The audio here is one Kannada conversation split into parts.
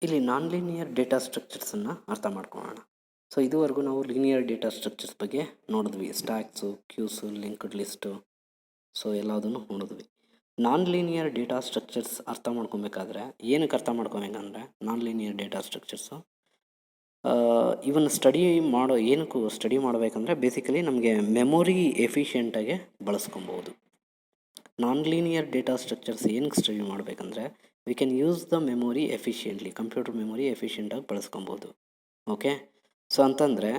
ಇಲ್ಲಿ ನಾನ್ ಲೀನಿಯರ್ ಡೇಟಾ ಸ್ಟ್ರಕ್ಚರ್ಸನ್ನು ಅರ್ಥ ಮಾಡ್ಕೊಳ್ಳೋಣ. ಸೊ ಇದುವರೆಗೂ ನಾವು ಲೀನಿಯರ್ ಡೇಟಾ ಸ್ಟ್ರಕ್ಚರ್ಸ್ ಬಗ್ಗೆ ನೋಡಿದ್ವಿ. ಸ್ಟ್ಯಾಕ್ಸು, ಕ್ಯೂಸು, ಲಿಂಕ್ಡ್ ಲಿಸ್ಟು, ಸೊ ಎಲ್ಲದನ್ನು ನೋಡಿದ್ವಿ. ನಾನ್ ಲೀನಿಯರ್ ಡೇಟಾ ಸ್ಟ್ರಕ್ಚರ್ಸ್ ಅರ್ಥ ಮಾಡ್ಕೊಬೇಕಾದ್ರೆ ಏನಕ್ಕೆ ಅರ್ಥ ಮಾಡ್ಕೊಬೇಕಂದ್ರೆ, ನಾನ್ ಲೀನಿಯರ್ ಡೇಟಾ ಸ್ಟ್ರಕ್ಚರ್ಸು ಇವನ್ನ ಏನಕ್ಕೂ ಸ್ಟಡಿ ಮಾಡಬೇಕಂದ್ರೆ ಬೇಸಿಕಲಿ ನಮಗೆ ಮೆಮೊರಿ ಎಫಿಷಿಯೆಂಟಾಗಿ ಬಳಸ್ಕೊಬೋದು. ನಾನ್ ಲೀನಿಯರ್ ಡೇಟಾ ಸ್ಟ್ರಕ್ಚರ್ಸ್ ಏನಕ್ಕೆ ಸ್ಟಡಿ ಮಾಡಬೇಕಂದ್ರೆ, we can use the memory efficiently, computer memory ಎಫಿಷಿಯೆಂಟಾಗಿ ಬಳಸ್ಕೊಬೋದು. ಓಕೆ, ಸೊ ಅಂತಂದರೆ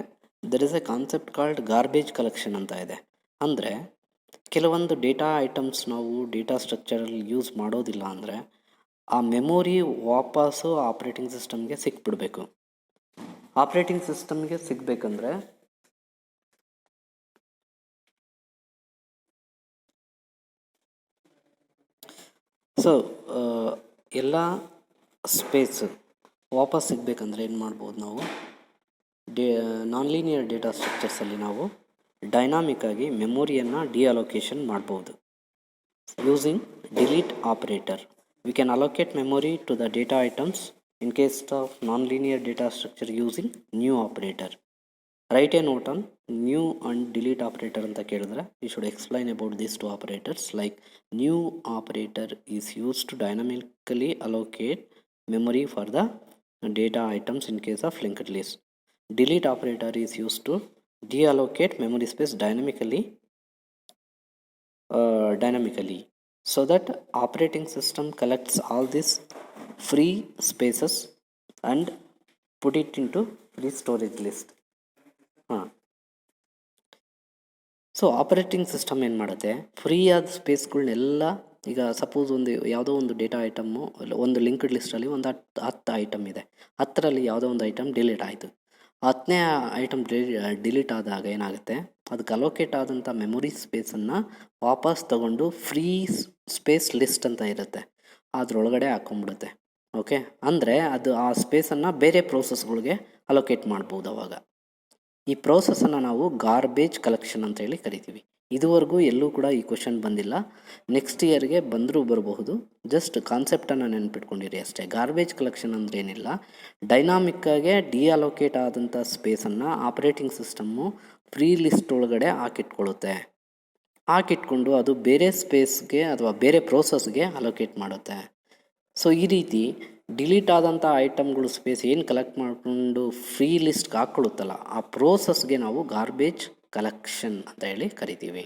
there is a concept called garbage collection ಅಂತ ಇದೆ. ಅಂದರೆ ಕೆಲವೊಂದು ಡೇಟಾ ಐಟಮ್ಸ್ ನಾವು ಡೇಟಾ ಸ್ಟ್ರಕ್ಚರಲ್ಲಿ ಯೂಸ್ ಮಾಡೋದಿಲ್ಲ ಅಂದರೆ ಆ ಮೆಮೊರಿ ವಾಪಸ್ಸು ಆಪ್ರೇಟಿಂಗ್ ಸಿಸ್ಟಮ್ಗೆ ಸಿಕ್ಬಿಡಬೇಕು. ಆಪ್ರೇಟಿಂಗ್ ಸಿಸ್ಟಮ್ಗೆ ಸಿಗಬೇಕಂದ್ರೆ ಸೊ ಎಲ್ಲ ಸ್ಪೇಸ್ ವಾಪಸ್ ಸಿಗಬೇಕಂದ್ರೆ ಏನು ಮಾಡ್ಬೋದು ನಾವು, ನಾನ್ ಲೀನಿಯರ್ ಡೇಟಾ ಸ್ಟ್ರಕ್ಚರ್ಸಲ್ಲಿ ನಾವು ಡೈನಾಮಿಕ್ಕಾಗಿ ಮೆಮೊರಿಯನ್ನು ಡಿಅಲೋಕೇಶನ್ ಮಾಡ್ಬೋದು using delete operator. We can allocate memory to the data items in case of non linear data structure using new operator. Write a note on new and delete operator ಅಂತ ಕೇಳಿದ್ರೆ you should explain about these two operators. Like new operator is use to dynamically allocate memory for the data items in case of linked list. Delete operator is used to deallocate memory space dynamically so that operating system collects all these free spaces and put it into free storage list. So operating system ಏನು ಮಾಡುತ್ತೆ, ಫ್ರೀ ಆದ ಸ್ಪೇಸ್ಗಳನ್ನೆಲ್ಲ, ಈಗ ಸಪೋಸ್ ಯಾವುದೋ ಒಂದು ಡೇಟಾ ಐಟಮ್ಮು ಒಂದು ಲಿಂಕ್ಡ್ ಲಿಸ್ಟಲ್ಲಿ ಒಂದು 10 ಐಟಮ್ ಇದೆ. 10ರಲ್ಲಿ ಯಾವುದೋ ಒಂದು ಐಟಮ್ ಡಿಲೀಟ್ ಆಯಿತು. 10ನೇ ಐಟಮ್ ಡಿಲೀಟ್ ಆದಾಗ ಏನಾಗುತ್ತೆ, ಅದಕ್ಕೆ ಅಲೋಕೇಟ್ ಆದಂಥ ಮೆಮೊರಿ ಸ್ಪೇಸನ್ನು ವಾಪಸ್ ತಗೊಂಡು ಫ್ರೀ ಸ್ಪೇಸ್ ಲಿಸ್ಟ್ ಅಂತ ಇರುತ್ತೆ ಅದರೊಳಗಡೆ ಹಾಕ್ಕೊಂಡ್ಬಿಡುತ್ತೆ. ಓಕೆ, ಅಂದರೆ ಅದು ಆ ಸ್ಪೇಸನ್ನು ಬೇರೆ ಪ್ರೋಸೆಸ್ಗಳಿಗೆ ಅಲೋಕೇಟ್ ಮಾಡ್ಬೋದು. ಅವಾಗ ಈ ಪ್ರೋಸೆಸ್ಸನ್ನು ನಾವು ಗಾರ್ಬೇಜ್ ಕಲೆಕ್ಷನ್ ಅಂತ ಹೇಳಿ ಕರಿತೀವಿ. ಇದುವರೆಗೂ ಎಲ್ಲೂ ಕೂಡ ಈ ಕ್ವಶನ್ ಬಂದಿಲ್ಲ, ನೆಕ್ಸ್ಟ್ ಇಯರ್ಗೆ ಬಂದರೂ ಬರಬಹುದು. ಜಸ್ಟ್ ಕಾನ್ಸೆಪ್ಟನ್ನು ನೆನ್ಪಿಟ್ಕೊಂಡಿರಿ ಅಷ್ಟೇ. ಗಾರ್ಬೇಜ್ ಕಲೆಕ್ಷನ್ ಅಂದರೆ ಏನಿಲ್ಲ, ಡೈನಾಮಿಕ್ಕಾಗೆ ಡಿಅಲೋಕೇಟ್ ಆದಂಥ ಸ್ಪೇಸನ್ನು ಆಪರೇಟಿಂಗ್ ಸಿಸ್ಟಮ್ಮು ಫ್ರೀ ಲಿಸ್ಟ್ ಒಳಗಡೆ ಹಾಕಿಟ್ಕೊಂಡು ಅದು ಬೇರೆ ಸ್ಪೇಸ್ಗೆ ಅಥವಾ ಬೇರೆ ಪ್ರೋಸೆಸ್ಗೆ ಅಲೋಕೇಟ್ ಮಾಡುತ್ತೆ. ಸೊ ಈ ರೀತಿ ಡಿಲೀಟ್ ಆದಂಥ ಐಟಮ್ಗಳು ಸ್ಪೇಸ್ ಏನು ಕಲೆಕ್ಟ್ ಮಾಡಿಕೊಂಡು ಫ್ರೀ ಲಿಸ್ಟ್ಗೆ ಹಾಕ್ಕೊಳ್ಳುತ್ತಲ್ಲ, ಆ ಪ್ರೋಸೆಸ್ಗೆ ನಾವು ಗಾರ್ಬೇಜ್ ಕಲೆಕ್ಷನ್ ಅಂತ ಹೇಳಿ ಕರಿತೀವಿ.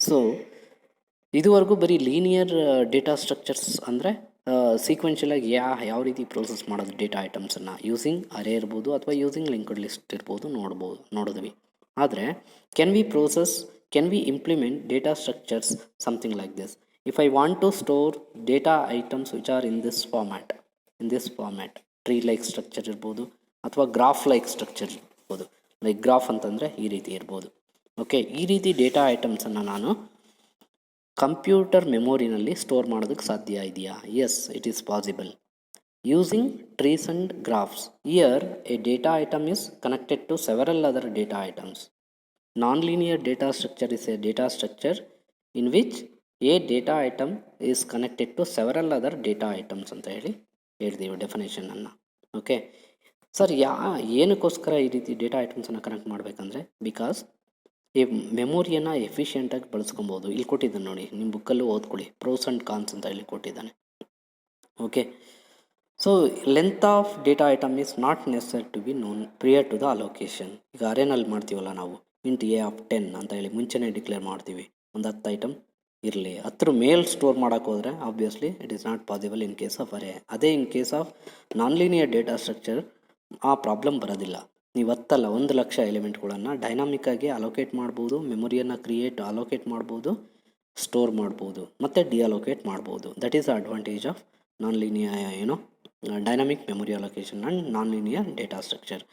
ಸೊ ಇದುವರೆಗೂ ಬರೀ ಲೀನಿಯರ್ ಡೇಟಾ ಸ್ಟ್ರಕ್ಚರ್ಸ್ ಅಂದರೆ ಸೀಕ್ವೆನ್ಷಿಯಲಾಗಿ ಯಾವ ರೀತಿ ಪ್ರೋಸೆಸ್ ಮಾಡೋದು ಡೇಟಾ ಐಟಮ್ಸನ್ನು ಯೂಸಿಂಗ್ ಅರೇ ಇರ್ಬೋದು ಅಥವಾ ಯೂಸಿಂಗ್ ಲಿಂಕ್ಡ್ ಲಿಸ್ಟ್ ಇರ್ಬೋದು ನೋಡಿದ್ವಿ. ಆದರೆ can we implement data structures something like this. If I want to store data items which are in this format, tree like structure ಇರ್ಬೋದು ಅಥವಾ ಗ್ರಾಫ್ ಲೈಕ್ ಸ್ಟ್ರಕ್ಚರ್ ಇರ್ಬೋದು. ಲೈಕ್ ಗ್ರಾಫ್ ಅಂತಂದರೆ ಈ ರೀತಿ ಇರ್ಬೋದು. ಓಕೆ, ಈ ರೀತಿ ಡೇಟಾ ಐಟಮ್ಸನ್ನು ನಾನು ಕಂಪ್ಯೂಟರ್ ಮೆಮೊರಿನಲ್ಲಿ ಸ್ಟೋರ್ ಮಾಡೋದಕ್ಕೆ ಸಾಧ್ಯ ಇದೆಯಾ? Yes, it is possible using trees and graphs. Here a data item is connected to several other data items. Non-linear data structure is a data structure in which a data item is connected to several other data items ಅಂತ ಹೇಳ್ತೀವಿ ಡೆಫಿನೇಷನನ್ನು. ಓಕೆ ಸರ್, ಏನಕ್ಕೋಸ್ಕರ ಈ ರೀತಿ ಡೇಟಾ ಐಟಮ್ಸನ್ನು ಕನೆಕ್ಟ್ ಮಾಡಬೇಕಂದ್ರೆ, ಬಿಕಾಸ್ ಈ ಮೆಮೊರಿಯನ್ನು ಎಫಿಷಿಯೆಂಟಾಗಿ ಬಳಸ್ಕೊಬೋದು. ಇಲ್ಲಿ ಕೊಟ್ಟಿದ್ದಾನೆ ನೋಡಿ, ನಿಮ್ಮ ಬುಕ್ಕಲ್ಲೂ ಓದ್ಕೊಳ್ಳಿ, ಪ್ರೋಸ್ ಆ್ಯಂಡ್ ಕಾನ್ಸ್ ಅಂತ ಹೇಳಿ ಕೊಟ್ಟಿದ್ದಾನೆ. Okay, so length of data item is not necessary to be known prior to the allocation. ಈಗ ಅರೇನಲ್ಲಿ ಮಾಡ್ತೀವಲ್ಲ ನಾವು, ಇಂಟ್ ಎ ಆಫ್ 10 ಅಂತ ಹೇಳಿ ಮುಂಚೆನೇ ಡಿಕ್ಲೇರ್ ಮಾಡ್ತೀವಿ. ಒಂದು 10 ಐಟಮ್ ಇರಲಿ, 10 ಮೇಲ್ ಸ್ಟೋರ್ ಮಾಡೋಕ್ಕೆ ಹೋದರೆ obviously it is not possible in case of array. ಅದೇ in case of non linear data structure ಆ ಪ್ರಾಬ್ಲಮ್ ಬರೋದಿಲ್ಲ. ನೀವು 1,00,000 ಎಲಿಮೆಂಟ್ಗಳನ್ನು ಡೈನಾಮಿಕ್ಕಾಗಿ ಅಲೋಕೇಟ್ ಮಾಡ್ಬೋದು, ಮೆಮೊರಿಯನ್ನು ಅಲೋಕೇಟ್ ಮಾಡ್ಬೋದು, ಸ್ಟೋರ್ ಮಾಡ್ಬೋದು ಮತ್ತು ಡಿಅಲೋಕೇಟ್ ಮಾಡ್ಬೋದು. That is the advantage of non linear dynamic memory allocation and non linear data structure.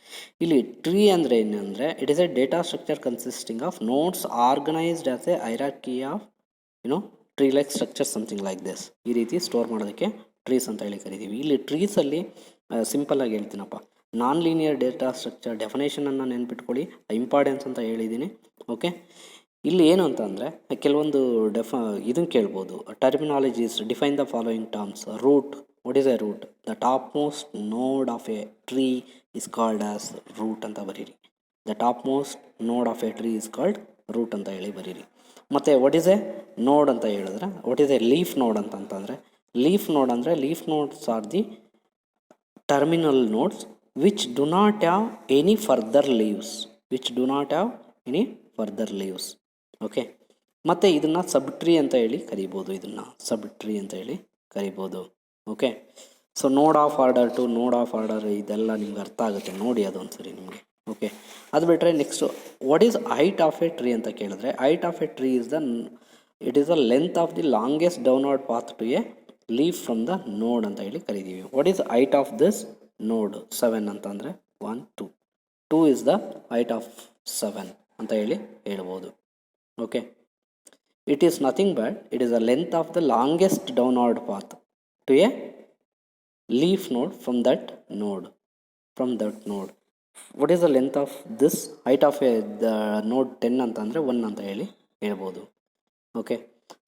ಇಲ್ಲಿ ಟ್ರೀ ಅಂದರೆ ಏನಂದರೆ, it is A data structure consisting of notes organised as A hierarchy of tree like structure something like this. ಈ ರೀತಿ ಸ್ಟೋರ್ ಮಾಡೋದಕ್ಕೆ ಟ್ರೀಸ್ ಅಂತ ಹೇಳಿ ಕರಿತೀವಿ. ಇಲ್ಲಿ ಟ್ರೀಸಲ್ಲಿ ಸಿಂಪಲ್ಲಾಗಿ ಹೇಳ್ತೀನಪ್ಪ, ನಾನ್ ಲೀನಿಯರ್ ಡೇಟಾ ಸ್ಟ್ರಕ್ಚರ್ ಡೆಫಿನೇಷನನ್ನು ನೆನ್ಪಿಟ್ಕೊಳ್ಳಿ, ಇಂಪಾರ್ಟೆನ್ಸ್ ಅಂತ ಹೇಳಿದ್ದೀನಿ. ಓಕೆ, ಇಲ್ಲಿ ಏನು ಅಂತ ಅಂದರೆ ಕೆಲವೊಂದು ಇದನ್ನು ಕೇಳ್ಬೋದು, terminologies define the following terms. Root, what is a root? The top most node of a tree is called as root ಅಂತ ಬರೀರಿ. The top most node of a tree is called root ಅಂತ ಹೇಳಿ ಬರೀರಿ. ಮತ್ತು ವಾಟ್ ಈಸ್ ಎ ನೋಡ್ ಅಂತ ಹೇಳಿದ್ರೆ, ವಾಟ್ ಈಸ್ ಎ ಲೀಫ್ ನೋಡ್ ಅಂತಂದರೆ, ಲೀಫ್ ನೋಡ್ ಅಂದರೆ leaf notes R the terminal notes which do not have any further leaves, okay. ಮತ್ತು ಇದನ್ನು ಸಬ್ ಟ್ರೀ ಅಂತ ಹೇಳಿ ಕರಿಬೋದು, ಓಕೆ. ಸೊ ನೋಡ್ ಆಫ್ ಆರ್ಡರ್ ಟು ನೋಡ್ ಆಫ್ ಆರ್ಡರ್ ಇದೆಲ್ಲ ನಿಮ್ಗೆ ಅರ್ಥ ಆಗುತ್ತೆ, ನೋಡಿ ಅದೊಂದು ಸರಿ ನಿಮಗೆ, ಓಕೆ. ಅದು ಬಿಟ್ಟರೆ next what is height of a tree ಅಂತ ಕೇಳಿದ್ರೆ, height of a tree is the length of the longest downward path to a leaf from the node ಅಂತ ಹೇಳಿ ಕರಿತೀವಿ. What is height of this node 7 ಅಂತಂದರೆ 1 2 ಇಸ್ ದ ಹೈಟ್ ಆಫ್ 7 ಅಂತ ಹೇಳಿ ಹೇಳ್ಬೋದು, okay. It is nothing but it is the length of the longest downward path to a leaf node from that node. What is the length of this height of a the node 10 ಅಂತಂದರೆ 1 ಅಂತ ಹೇಳಿ ಹೇಳ್ಬೋದು, ಓಕೆ.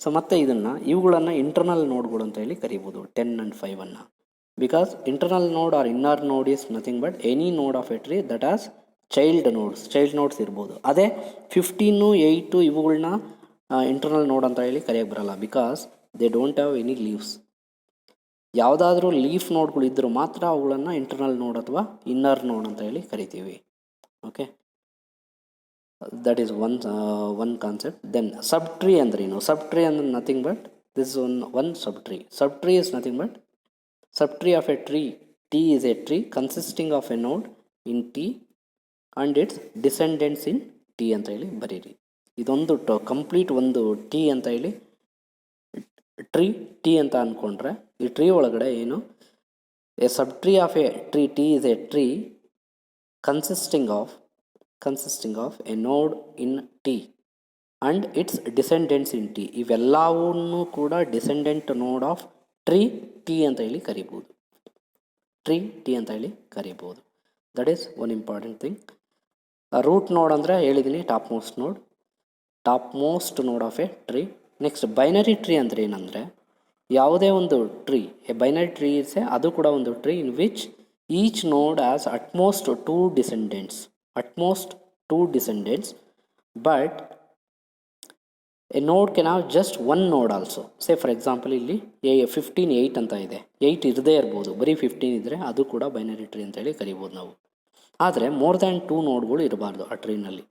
ಸೊ ಮತ್ತು ಇವುಗಳನ್ನು ಇಂಟರ್ನಲ್ ನೋಡ್ಗಳು ಅಂತ ಹೇಳಿ ಕರಿಬೋದು, 10 and 5 ಬಿಕಾಸ್ ಇಂಟರ್ನಲ್ ನೋಡ್ ಆರ್ ಇನ್ನರ್ ನೋಡ್ ಈಸ್ ನಥಿಂಗ್ ಬಟ್ ಎನಿ ನೋಡ್ of a tree that as child notes ಇರ್ಬೋದು. ಅದೇ 15, 8 ಇವುಗಳನ್ನ ಇಂಟರ್ನಲ್ ನೋಡ್ ಅಂತ ಹೇಳಿ ಕರೆಯೋಕ್ಕೆ ಬರಲ್ಲ, because they don't have any leaves. ಯಾವುದಾದ್ರೂ ಲೀಫ್ ನೋಡ್ಗಳು ಇದ್ದರೂ ಮಾತ್ರ ಅವುಗಳನ್ನು ಇಂಟರ್ನಲ್ ನೋಡ್ ಅಥವಾ ಇನ್ನರ್ ನೋಡ್ ಅಂತ ಹೇಳಿ ಕರಿತೀವಿ, okay. That is one concept. Then sub tree ಅಂದ್ರೇನು? ಸಬ್ ಟ್ರೀ ಅಂದ್ರೆ nothing but this one sub tree. Sub tree is nothing but sub tree of a tree. T is a tree consisting of a node in T and its descendants in T ಅಂತ ಹೇಳಿ ಬರೀರಿ. ಇದೊಂದು ಕಂಪ್ಲೀಟ್ ಒಂದು ಟಿ ಅಂತ ಹೇಳಿ ಟಿ ಅಂತ ಅಂದ್ಕೊಂಡ್ರೆ, ಈ ಟ್ರೀ ಒಳಗಡೆ ಏನು a sub tree of a tree, T is a tree consisting of a node in T and its descendants in T. ಇವೆಲ್ಲವನ್ನೂ ಕೂಡ ಡಿಸೆಂಡೆಂಟ್ ನೋಡ್ ಆಫ್ ಟ್ರೀ ಟಿ ಅಂತ ಹೇಳಿ ಕರಿಬೋದು. That is one important thing. Root node ಅಂದರೆ ಹೇಳಿದ್ದೀನಿ, top most node of a tree. Next binary tree ಅಂದರೆ ಏನಂದರೆ, ಯಾವುದೇ ಒಂದು tree, a binary tree is ಅದು ಕೂಡ ಒಂದು tree in which each node has at most two descendants but a node can have just one node also. Say for example ಇಲ್ಲಿ 15 8 ಅಂತ ಇದೆ, 8 ಇರದೇ ಇರ್ಬೋದು, ಬರೀ 15 ಇದ್ದರೆ ಅದು ಕೂಡ ಬೈನರಿ ಟ್ರೀ ಅಂತೇಳಿ ಕರಿಬೋದು ನಾವು. ಆದರೆ ಮೋರ್ ದ್ಯಾನ್ 2 ನೋಡ್ಗಳು ಇರಬಾರ್ದು ಆ ಟ್ರೀನಲ್ಲಿ.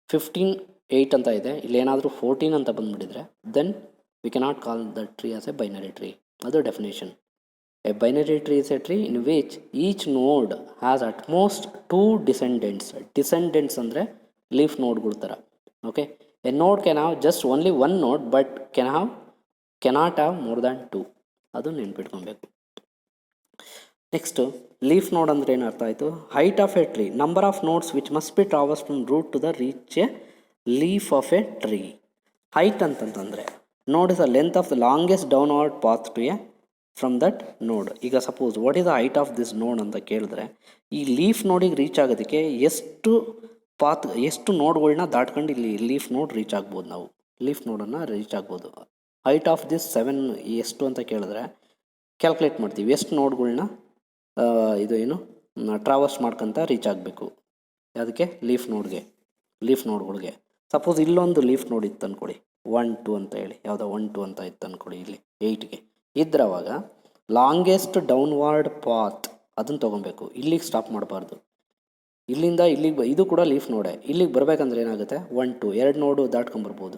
15 8 ಅಂತ ಇದೆ, ಇಲ್ಲೇನಾದರೂ 14 ಅಂತ ಬಂದುಬಿಟ್ಟಿದ್ರೆ then we cannot call the tree as a binary tree. ಅದು definition. A binary tree is a tree in which each node has at most 2 descendants ಅಂದರೆ ಲೀಫ್ ನೋಡ್ಗಳ ಥರ, okay. A node can have just only one node but cannot have more than 2. ಅದು ನೆನ್ಪಿಟ್ಕೊಬೇಕು. ನೆಕ್ಸ್ಟು ಲೀಫ್ ನೋಡ್ ಅಂದರೆ ಏನು ಅರ್ಥ ಆಯಿತು. Height of a tree, number of nodes which must be traverse from root to the reach a leaf of a tree. Height ಅಂತಂತಂದರೆ node is the length of the longest downward path to a from that node. ಈಗ suppose what is the height of this node ಅಂತ ಕೇಳಿದ್ರೆ, ಈ ಲೀಫ್ ನೋಡಿಗೆ ರೀಚ್ ಆಗೋದಕ್ಕೆ ಎಷ್ಟು ನೋಡ್ಗಳನ್ನ ದಾಟ್ಕೊಂಡು ಇಲ್ಲಿ ಲೀಫ್ ನೋಡ್ ರೀಚ್ ಆಗ್ಬೋದು, ನಾವು ಲೀಫ್ ನೋಡನ್ನು ರೀಚ್ ಆಗ್ಬೋದು. ಹೈಟ್ ಆಫ್ ದಿಸ್ 7 ಎಷ್ಟು ಅಂತ ಕೇಳಿದ್ರೆ ಕ್ಯಾಲ್ಕುಲೇಟ್ ಮಾಡ್ತೀವಿ, ಎಷ್ಟು ನೋಡ್ಗಳನ್ನ ಟ್ರಾವರ್ಸ್ ಮಾಡ್ಕೊತ ರೀಚ್ ಆಗಬೇಕು. ಅದಕ್ಕೆ ಲೀಫ್ ನೋಡ್ಗಳಿಗೆ ಸಪೋಸ್ ಇಲ್ಲೊಂದು ಲೀಫ್ ನೋಡ್ ಇತ್ತು ಅಂದ್ಕೊಳ್ಳಿ, 1 2 ಅಂತ ಹೇಳಿ, ಯಾವುದೋ 1 2 ಅಂತ ಇತ್ತು ಅಂದ್ಕೊಳ್ಳಿ, ಇಲ್ಲಿ 8ಗೆ ಇದ್ರವಾಗ ಲಾಂಗೆಸ್ಟ್ ಡೌನ್ವರ್ಡ್ ಪಾತ್ ಅದನ್ನು ತೊಗೊಬೇಕು. ಇಲ್ಲಿಗೆ ಸ್ಟಾಪ್ ಮಾಡಬಾರ್ದು, ಇಲ್ಲಿಂದ ಇಲ್ಲಿಗೆ ಇದು ಕೂಡ ಲೀಫ್ ನೋಡೆ. ಇಲ್ಲಿಗೆ ಬರಬೇಕಂದ್ರೆ ಏನಾಗುತ್ತೆ, 1 2 2 ನೋಡು ದಾಟ್ಕೊಂಬರ್ಬೋದು.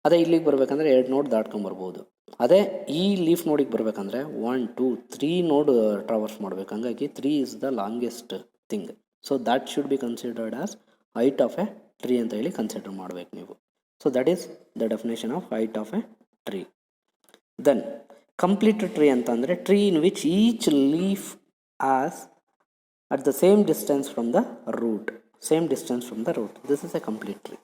ಅದೇ ಇಲ್ಲಿಗೆ ಬರಬೇಕಂದ್ರೆ 2 ನೋಡ್ ದಾಟ್ಕೊಂಬರ್ಬೋದು. ಅದೇ ಈ ಲೀಫ್ ನೋಡಿಗೆ ಬರಬೇಕಂದ್ರೆ 1 2 3 ನೋಡ್ ಟ್ರಾವರ್ಸ್ ಮಾಡಬೇಕು. ಹಂಗಾಗಿ 3 is the longest thing. So that should be considered as height of a tree ಅಂತ ಹೇಳಿ ಕನ್ಸಿಡರ್ ಮಾಡಬೇಕು ನೀವು. So that is the definition of height of a tree. Then complete tree ಅಂತಂದರೆ tree in which each leaf is at the same distance from the root. This is a complete tree.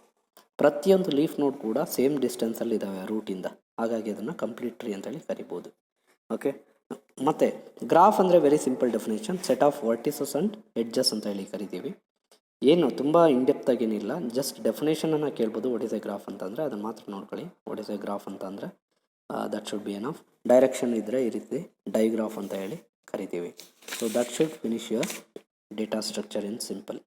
ಪ್ರತಿಯೊಂದು ಲೀಫ್ ನೋಡ್ ಕೂಡ ಸೇಮ್ ಡಿಸ್ಟೆನ್ಸಲ್ಲಿ ಇದ್ದಾವೆ ರೂಟಿಂದ, ಹಾಗಾಗಿ ಅದನ್ನು ಕಂಪ್ಲೀಟ್ ಟ್ರೀ ಅಂತೇಳಿ ಕರಿಬೋದು, ಓಕೆ. ಮತ್ತು ಗ್ರಾಫ್ ಅಂದರೆ very simple definition, set of vertices and edges ಅಂತ ಹೇಳಿ ಕರಿತೀವಿ. ಏನು ತುಂಬ ಇನ್ಡೆಪ್ತಾಗೇನಿಲ್ಲ, ಜಸ್ಟ್ ಡೆಫಿನೇಷನನ್ನು ಕೇಳ್ಬೋದು. ವಾಟ್ ಈಸ್ ಎ ಗ್ರಾಫ್ ಅಂತಂದರೆ ಅದನ್ನು ಮಾತ್ರ ನೋಡ್ಕೊಳ್ಳಿ. ವಾಟ್ ಈಸ್ ಎ ಗ್ರಾಫ್ ಅಂತಂದರೆ that should be enough. Direction ಇದ್ದರೆ ಈ ರೀತಿ ಡೈಗ್ರಾಫ್ ಅಂತ ಹೇಳಿ ಕರಿತೀವಿ. So that should finish your data structure in simple.